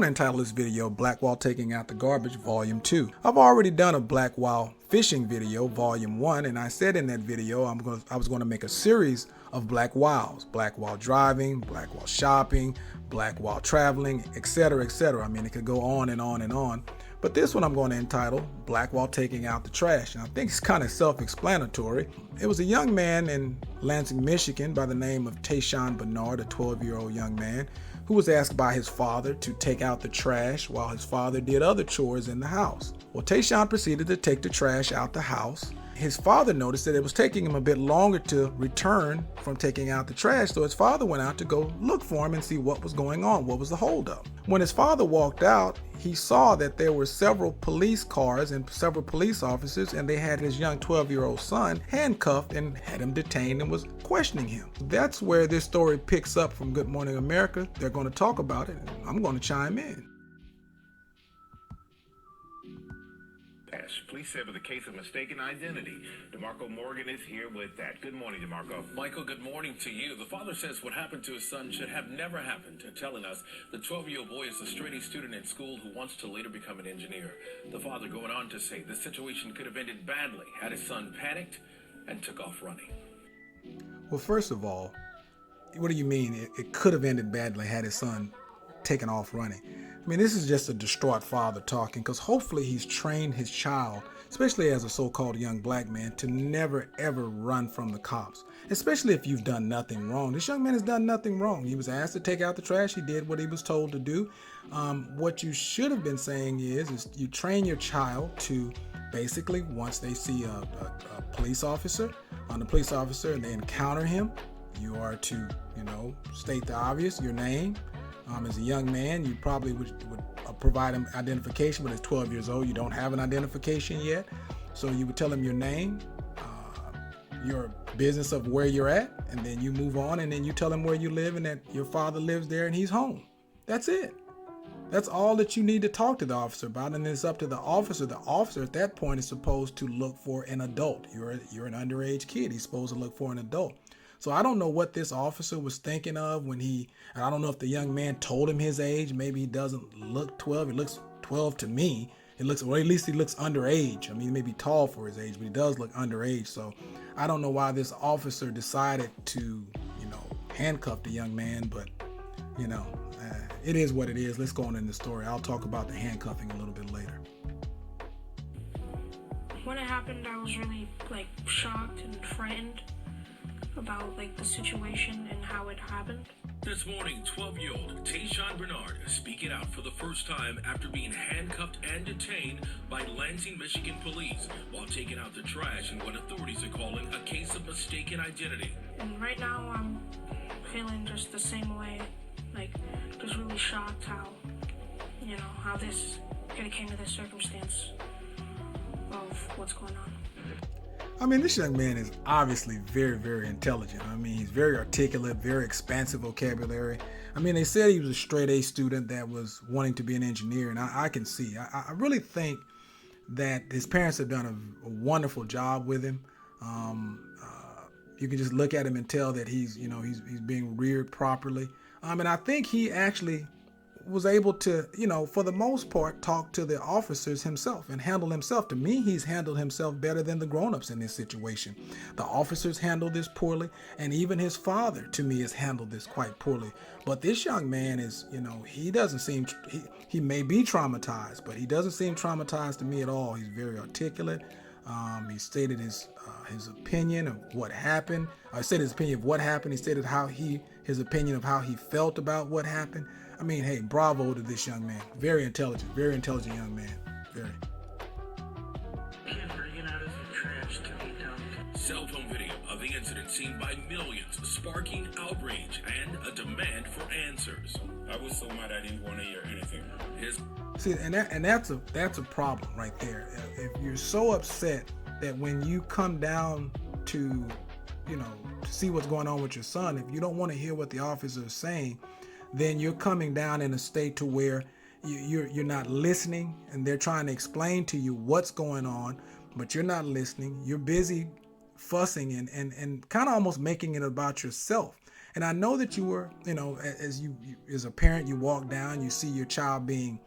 going to entitle this video Black While Taking Out the Garbage Volume 2. I've already done a Black While Fishing video, Volume 1, and I said in that video I was going to make a series of black whiles. Black while driving, black while shopping, black while traveling, etc., etc. I mean, it could go on and on and on. But this one I'm going to entitle Black While Taking Out the Trash. And I think it's kind of self-explanatory. It was a young man in Lansing, Michigan by the name of Tayshawn Bernard, a 12-year-old young man, who was asked by his father to take out the trash while his father did other chores in the house. Well, Tayshawn proceeded to take the trash out the house. His father noticed that it was taking him a bit longer to return from taking out the trash, so his father went out to go look for him and see what was going on, what was the holdup. When his father walked out, he saw that there were several police cars and several police officers, and they had his young 12-year-old son handcuffed and had him detained and was questioning him. That's where this story picks up from Good Morning America. They're going to talk about it, and I'm going to chime in. Police said with a case of mistaken identity. DeMarco Morgan is here with that. Good morning, DeMarco. Michael, good morning to you. The father says what happened to his son should have never happened, telling us the 12-year-old boy is a straight-A student in school who wants to later become an engineer. The father going on to say the situation could have ended badly had his son panicked and took off running. Well, first of all, what do you mean it could have ended badly had his son taken off running? I mean, this is just a distraught father talking, because hopefully he's trained his child, especially as a so-called young black man, to never ever run from the cops, especially if you've done nothing wrong. This young man has done nothing wrong. He was asked to take out the trash. He did what he was told to do. What you should have been saying is you train your child to basically, once they see a police officer, and they encounter him, you are to, state the obvious, your name. As a young man, you probably would provide him identification, but he's 12 years old. You don't have an identification yet. So you would tell him your name, your business of where you're at, and then you move on, and then you tell him where you live and that your father lives there and he's home. That's it. That's all that you need to talk to the officer about, and it's up to the officer. The officer at that point is supposed to look for an adult. You're an underage kid. He's supposed to look for an adult. So I don't know what this officer was thinking of and I don't know if the young man told him his age. Maybe he doesn't look 12. He looks 12 to me. Or at least he looks underage. I mean, he may be tall for his age, but he does look underage. So I don't know why this officer decided to, handcuff the young man, but, it is what it is. Let's go on in the story. I'll talk about the handcuffing a little bit later. When it happened, I was really, shocked and frightened about the situation and how it happened. This morning, 12-year-old Tayshawn Bernard speaking out for the first time after being handcuffed and detained by Lansing, Michigan police while taking out the trash in what authorities are calling a case of mistaken identity. And right now I'm feeling just the same way, just really shocked how this could have came to this circumstance of what's going on. I mean, this young man is obviously very, very intelligent. I mean, he's very articulate, very expansive vocabulary. I mean, they said he was a straight-A student that was wanting to be an engineer, and I can see. I really think that his parents have done a wonderful job with him. You can just look at him and tell that he's being reared properly. And I think he actually was able to, for the most part, talk to the officers himself and handle himself. To me, he's handled himself better than the grown-ups in this situation. The officers handled this poorly, and even his father, to me, has handled this quite poorly. But this young man is, he doesn't seem, he may be traumatized, but he doesn't seem traumatized to me at all. He's very articulate. He stated his opinion of what happened. He stated his opinion of what happened. He stated his opinion of how he felt about what happened. I mean, hey, bravo to this young man. Very intelligent young man. Very. Kid bringing out his trash to be dumped. Cell phone video of the incident seen by millions, sparking outrage and a demand for answers. I was so mad I didn't want to hear anything. See, and that's a problem right there. If you're so upset that when you come down to, to see what's going on with your son, if you don't want to hear what the officer is saying, then you're coming down in a state to where you're not listening, and they're trying to explain to you what's going on, but you're not listening. You're busy fussing and kind of almost making it about yourself. And I know that you were, as a parent, you walk down, you see your child being,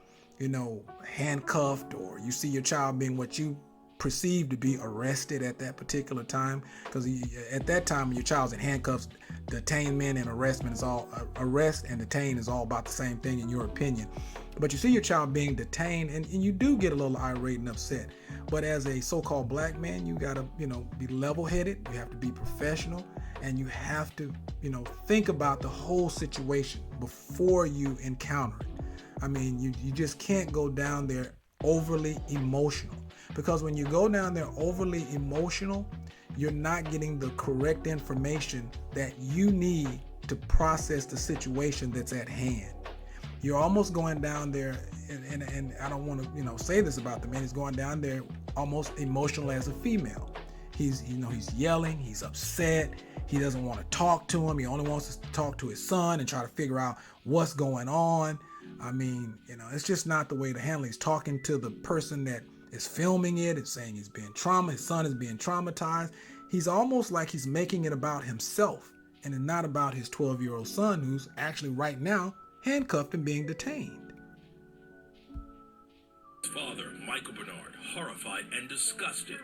handcuffed, or you see your child being what you perceive to be arrested at that particular time. Because at that time, your child's in handcuffs, detainment and arrest and detain is all about the same thing in your opinion. But you see your child being detained, and you do get a little irate and upset. But as a so-called black man, you gotta, be level-headed. You have to be professional, and you have to, think about the whole situation before you encounter it. I mean, you just can't go down there overly emotional, because when you go down there overly emotional, you're not getting the correct information that you need to process the situation that's at hand. You're almost going down there, and I don't want to, say this about the man. He's going down there almost emotional as a female. He's yelling, he's upset, he doesn't want to talk to him. He only wants to talk to his son and try to figure out what's going on. I mean, it's just not the way to handle it. He's talking to the person that is filming it. It's saying his son is being traumatized. He's almost like he's making it about himself and not about his 12-year-old son, who's actually right now handcuffed and being detained. His father, Michael Bernard, horrified and disgusted.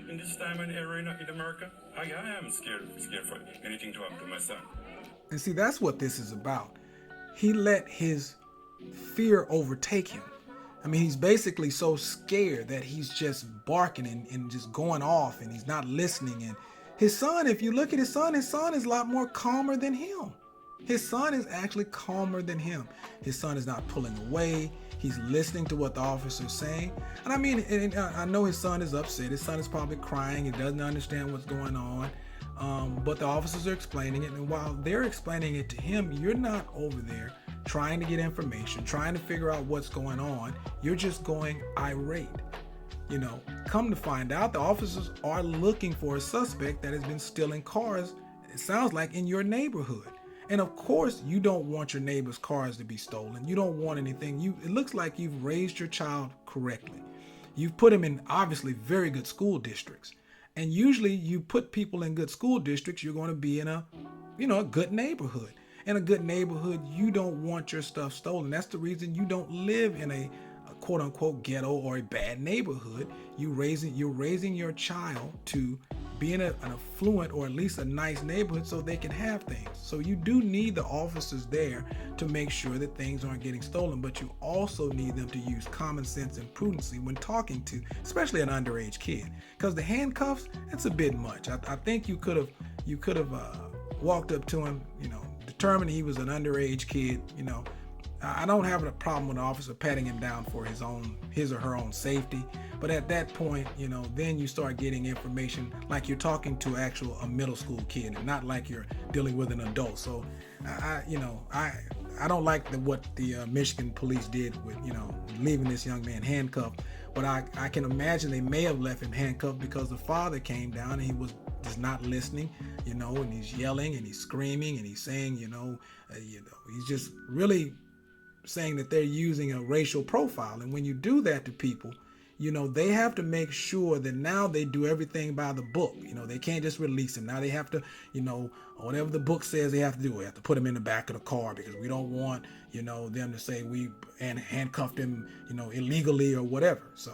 In this time and era in America, I am scared for anything to happen to my son. And see, that's what this is about. He let his fear overtake him. I mean, he's basically so scared that he's just barking and just going off, and he's not listening. And his son, if you look at his son is a lot more calmer than him. His son is actually calmer than him. His son is not pulling away. He's listening to what the officer's saying. And I mean, I know his son is upset. His son is probably crying. He doesn't understand what's going on. But the officers are explaining it. And while they're explaining it to him, you're not over there trying to get information, trying to figure out what's going on. You're just going irate. Come to find out, the officers are looking for a suspect that has been stealing cars, it sounds like, in your neighborhood. And of course, you don't want your neighbor's cars to be stolen. You don't want anything. It looks like you've raised your child correctly. You've put him in obviously very good school districts. And usually you put people in good school districts, you're going to be in a good neighborhood. In a good neighborhood, you don't want your stuff stolen. That's the reason you don't live in a quote unquote ghetto or a bad neighborhood. You're raising your child to be in an affluent or at least a nice neighborhood so they can have things. So you do need the officers there to make sure that things aren't getting stolen, but you also need them to use common sense and prudency when talking to, especially an underage kid, because the handcuffs, that's a bit much. I think you could have walked up to him, determined he was an underage kid. I don't have a problem with an officer patting him down for his or her own safety. But at that point, then you start getting information like you're talking to a middle school kid and not like you're dealing with an adult. So I don't like what the Michigan police did with, leaving this young man handcuffed. But I can imagine they may have left him handcuffed because the father came down and he was just not listening, and he's yelling and he's screaming and he's saying, he's just really saying that they're using a racial profile. And when you do that to people, they have to make sure that now they do everything by the book. They can't just release him. Now they have to, whatever the book says they have to do. We have to put him in the back of the car because we don't want, them to say we handcuffed him, illegally or whatever. So,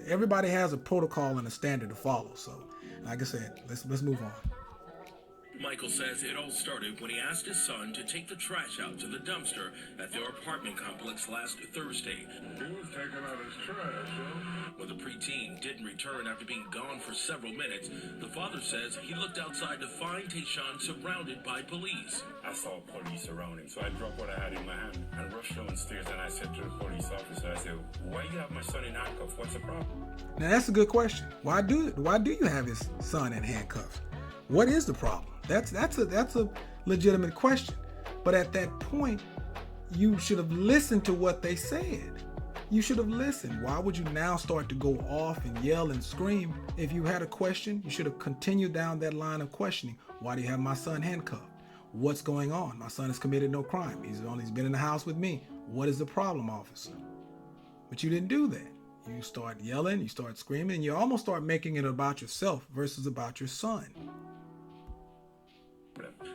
everybody has a protocol and a standard to follow. So, like I said, let's move on. Michael says it all started when he asked his son to take the trash out to the dumpster at their apartment complex last Thursday. He was taking out his trash, When the preteen didn't return after being gone for several minutes, the father says he looked outside to find Tayshaun surrounded by police. I saw police around him, so I dropped what I had in my hand and rushed downstairs, and I said to the police officer, I said, why you have my son in handcuffs? What's the problem? Now that's a good question. Why do you have his son in handcuffs? What is the problem? That's a legitimate question. But at that point, you should have listened to what they said. You should have listened. Why would you now start to go off and yell and scream? If you had a question, you should have continued down that line of questioning. Why do you have my son handcuffed? What's going on? My son has committed no crime. He's been in the house with me. What is the problem, officer? But you didn't do that. You start yelling, you start screaming, and you almost start making it about yourself versus about your son.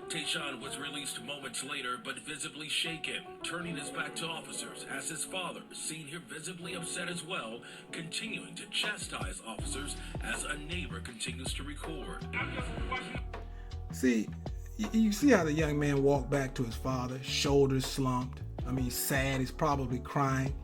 Tayshaun was released moments later, but visibly shaken, turning his back to officers as his father, seen here visibly upset as well, continuing to chastise officers as a neighbor continues to record. See, you see how the young man walked back to his father, shoulders slumped. I mean, he's sad, he's probably crying.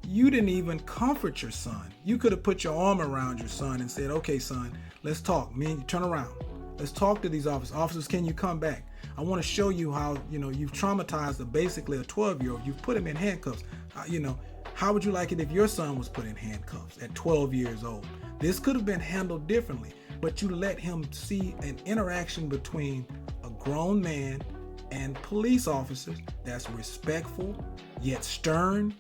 You didn't even comfort your son. You could have put your arm around your son and said, okay, son, let's talk. Me and you, turn around. Let's talk to these officers. Officers, can you come back? I want to show you how, you've traumatized basically a 12-year-old. You've put him in handcuffs. How would you like it if your son was put in handcuffs at 12 years old? This could have been handled differently, but you let him see an interaction between a grown man and police officers that's respectful, yet stern,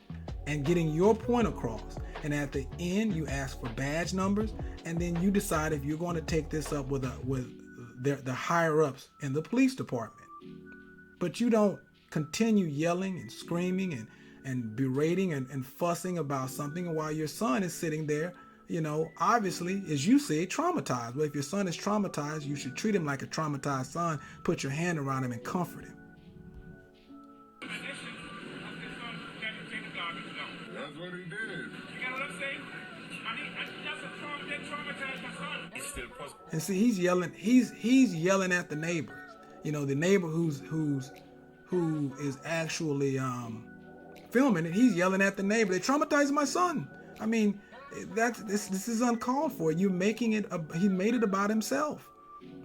and getting your point across. And at the end, you ask for badge numbers, and then you decide if you're going to take this up with the higher ups in the police department. But you don't continue yelling and screaming and berating and fussing about something while your son is sitting there, obviously, as you say, traumatized. Well, if your son is traumatized, you should treat him like a traumatized son, put your hand around him and comfort him. That's what he did. You know what I'm saying? I mean, that's a trauma that traumatized my son. He's still And see, he's yelling. He's yelling at the neighbors. The neighbor who is actually filming it. He's yelling at the neighbor. They traumatized my son. I mean, this is uncalled for. You making it. He made it about himself.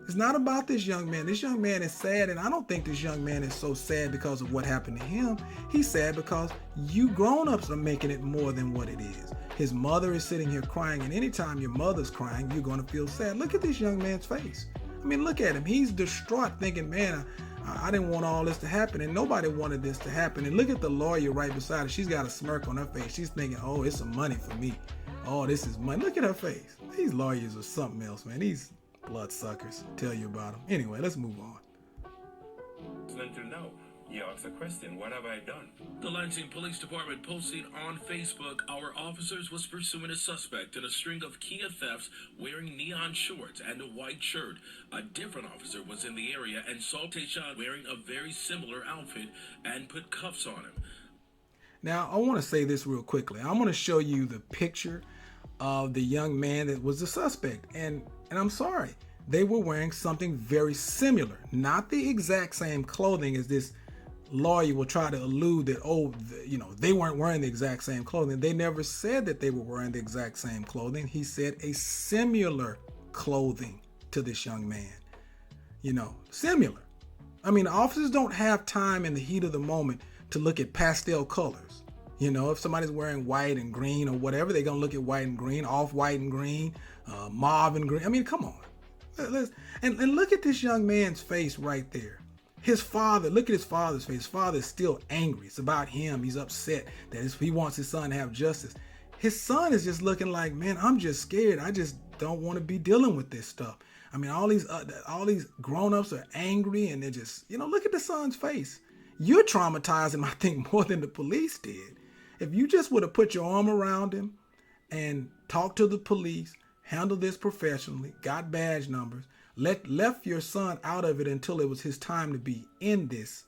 It's not about this young man. This young man is sad, and I don't think this young man is so sad because of what happened to him. He's sad because you grown-ups are making it more than what it is. His mother is sitting here crying, and anytime your mother's crying, you're going to feel sad. Look at this young man's face. I mean, look at him. He's distraught, thinking, man, I didn't want all this to happen, and nobody wanted this to happen. And look at the lawyer right beside her. She's got a smirk on her face. She's thinking, oh, it's some money for me. Oh, this is money. Look at her face. These lawyers are something else, man. These bloodsuckers. Tell you about them. Anyway, let's move on. until now. You asked a question, what have I done? The Lansing Police Department posted on Facebook, our officers was pursuing a suspect in a string of Kia thefts wearing neon shorts and a white shirt. A different officer was in the area and saw Tayshaun wearing a very similar outfit and put cuffs on him. Now, I want to say this real quickly. I'm going to show you the picture of the young man that was the suspect. And I'm sorry, they were wearing something very similar. Not the exact same clothing as this lawyer will try to allude that, they weren't wearing the exact same clothing. They never said that they were wearing the exact same clothing. He said a similar clothing to this young man. Similar. I mean, officers don't have time in the heat of the moment to look at pastel colors. If somebody's wearing white and green or whatever, they're going to look at white and green, off-white and green, mauve and green. I mean, come on. And look at this young man's face right there. His father, look at his father's face. His father is still angry. It's about him. He's upset that he wants his son to have justice. His son is just looking like, man, I'm just scared. I just don't want to be dealing with this stuff. I mean, all these grown-ups are angry, and they're just, look at the son's face. You're traumatizing him, I think, more than the police did. If you just would have put your arm around him and talked to the police, handled this professionally, got badge numbers, left your son out of it until it was his time to be in this,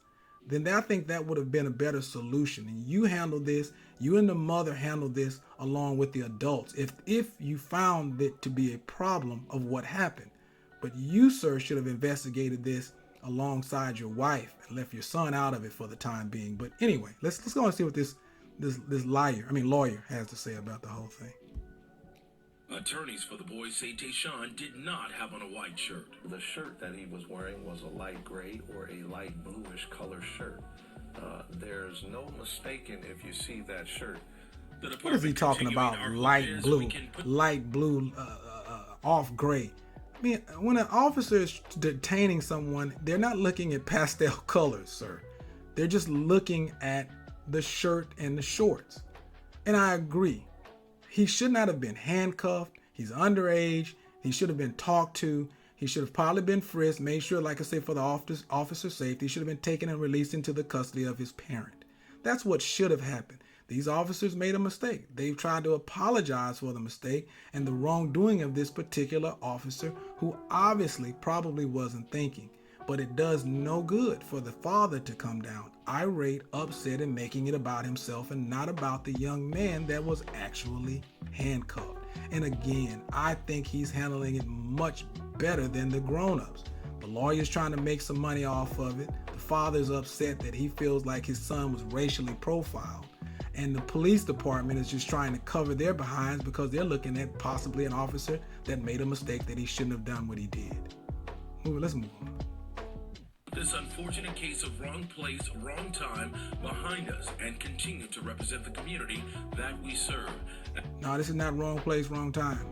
then I think that would have been a better solution. And you handled this, you and the mother handled this along with the adults, if you found it to be a problem of what happened. But you, sir, should have investigated this alongside your wife and left your son out of it for the time being. But anyway, let's go and see what this lawyer has to say about the whole thing. Attorneys for the boys say Tayshaun did not have on a white shirt. The shirt that he was wearing was a light gray or a light bluish color shirt. There's no mistaking if you see that shirt. What is he talking about? Light blue, off gray. I mean, when an officer is detaining someone, they're not looking at pastel colors, sir. They're just looking at the shirt and the shorts. And I agree. He should not have been handcuffed. He's underage. He should have been talked to. He should have probably been frisked, made sure, like I said, for the officer's safety, he should have been taken and released into the custody of his parent. That's what should have happened. These officers made a mistake. They've tried to apologize for the mistake and the wrongdoing of this particular officer who obviously probably wasn't thinking. But it does no good for the father to come down irate, upset, and making it about himself and not about the young man that was actually handcuffed. And again, I think he's handling it much better than the grown-ups. The lawyer's trying to make some money off of it. The father's upset that he feels like his son was racially profiled. And the police department is just trying to cover their behinds because they're looking at possibly an officer that made a mistake that he shouldn't have done what he did. Let's move on. This unfortunate case of wrong place, wrong time behind us and continue to represent the community that we serve. No, this is not wrong place, wrong time.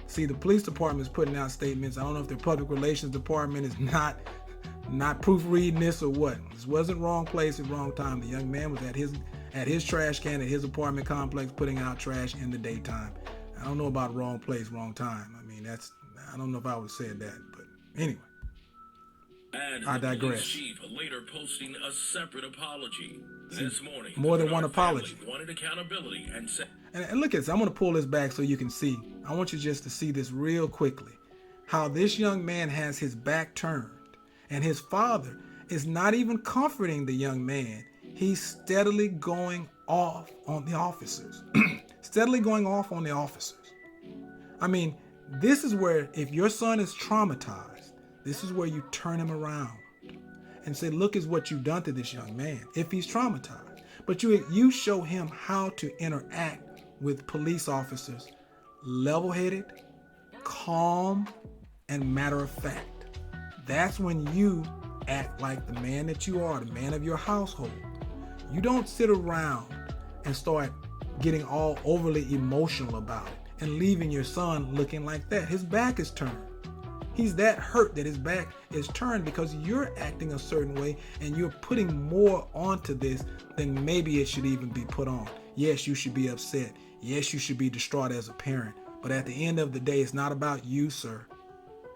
See, the police department is putting out statements. I don't know if the public relations department is not proofreading this or what. This wasn't wrong place at wrong time. The young man was at his trash can at his apartment complex putting out trash in the daytime. I don't know about wrong place, wrong time. I mean, I don't know if I would have said that, but anyway. And I the police digress. chief later posting a separate apology this morning. More than the one Bernard apology. family wanted accountability and said, And look at this. I'm going to pull this back so you can see. I want you just to see this real quickly. How this young man has his back turned. And his father is not even comforting the young man. He's steadily going off on the officers. Steadily going off on the officers. I mean, this is where if your son is traumatized, this is where you turn him around and say, look is what you've done to this young man if he's traumatized. But you show him how to interact with police officers, level-headed, calm, and matter of fact. That's when you act like the man that you are, the man of your household. You don't sit around and start getting all overly emotional about it and leaving your son looking like that. His back is turned. He's that hurt that his back is turned because you're acting a certain way and you're putting more onto this than maybe it should even be put on. Yes, you should be upset. Yes, you should be distraught as a parent. But at the end of the day, it's not about you, sir.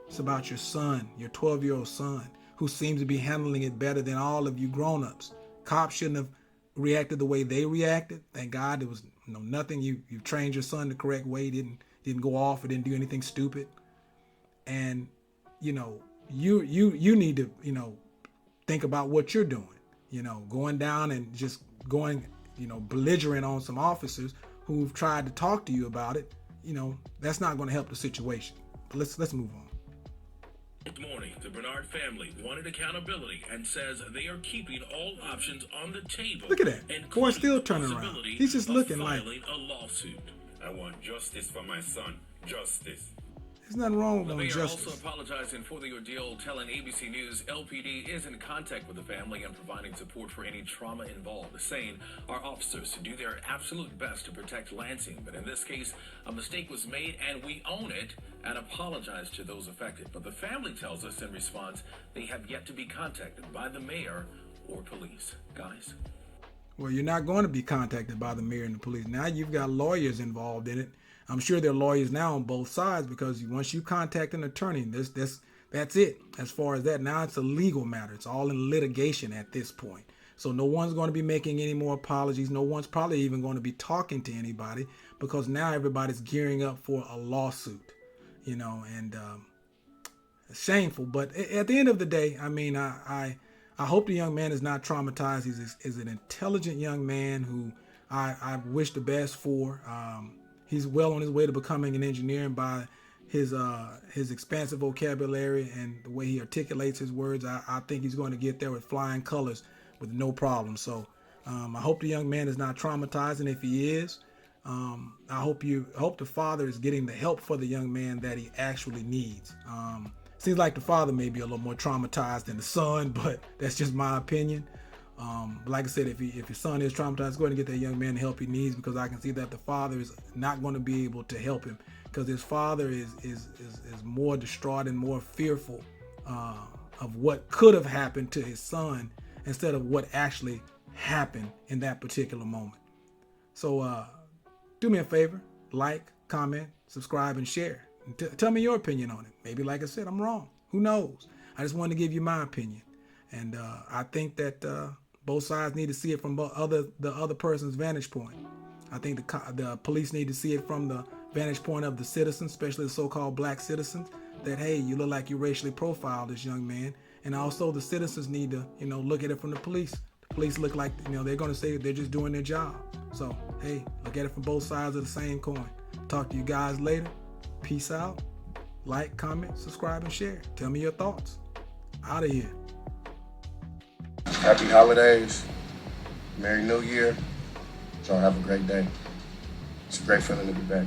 It's about your son, your 12-year-old son, who seems to be handling it better than all of you grown-ups. Cops shouldn't have reacted the way they reacted. Thank God there was nothing. You trained your son the correct way. Didn't go off or didn't do anything stupid. And you need to think about what you're doing. Going down and just going belligerent on some officers who've tried to talk to you about it. That's not going to help the situation. But let's move on. This morning, the Bernard family wanted accountability and says they are keeping all options on the table. Look at that. Boy, still turning around. He's just looking like a lawsuit. I want justice for my son. Justice. there's nothing wrong The with mayor justice. also apologizing for the ordeal, telling ABC News LPD is in contact with the family and providing support for any trauma involved, saying our officers do their absolute best to protect Lansing, but in this case, a mistake was made and we own it and apologize to those affected. But the family tells us in response they have yet to be contacted by the mayor or police. Guys? Well, you're not going to be contacted by the mayor and the police. Now you've got lawyers involved in it. I'm sure there are lawyers now on both sides because once you contact an attorney, that's it. As far as that, now it's a legal matter. It's all in litigation at this point. So no one's going to be making any more apologies. No one's probably even going to be talking to anybody because now everybody's gearing up for a lawsuit, and it's shameful. But at the end of the day, I mean, I hope the young man is not traumatized. He's an intelligent young man who I wish the best for. He's well on his way to becoming an engineer, and by his expansive vocabulary and the way he articulates his words, I think he's going to get there with flying colors with no problem. So I hope the young man is not traumatized, and if he is, I hope the father is getting the help for the young man that he actually needs. Seems like the father may be a little more traumatized than the son, but that's just my opinion. Like I said, if his son is traumatized, go ahead and get that young man the help he needs, because I can see that the father is not going to be able to help him because his father is more distraught and more fearful of what could have happened to his son instead of what actually happened in that particular moment. So do me a favor, like, comment, subscribe, and share. Tell me your opinion on it. Maybe, like I said, I'm wrong. Who knows? I just wanted to give you my opinion. And I think that both sides need to see it from the other person's vantage point. I think the police need to see it from the vantage point of the citizens, especially the so-called black citizens, that, hey, you look like you racially profiled this young man, And also the citizens need to, look at it from the police. The police look like, they're going to say they're just doing their job. So, hey, look at it from both sides of the same coin. Talk to you guys later. Peace out. Like, comment, subscribe, and share. Tell me your thoughts. Out of here. Happy holidays. Merry New Year. Y'all have a great day. It's a great feeling to be back.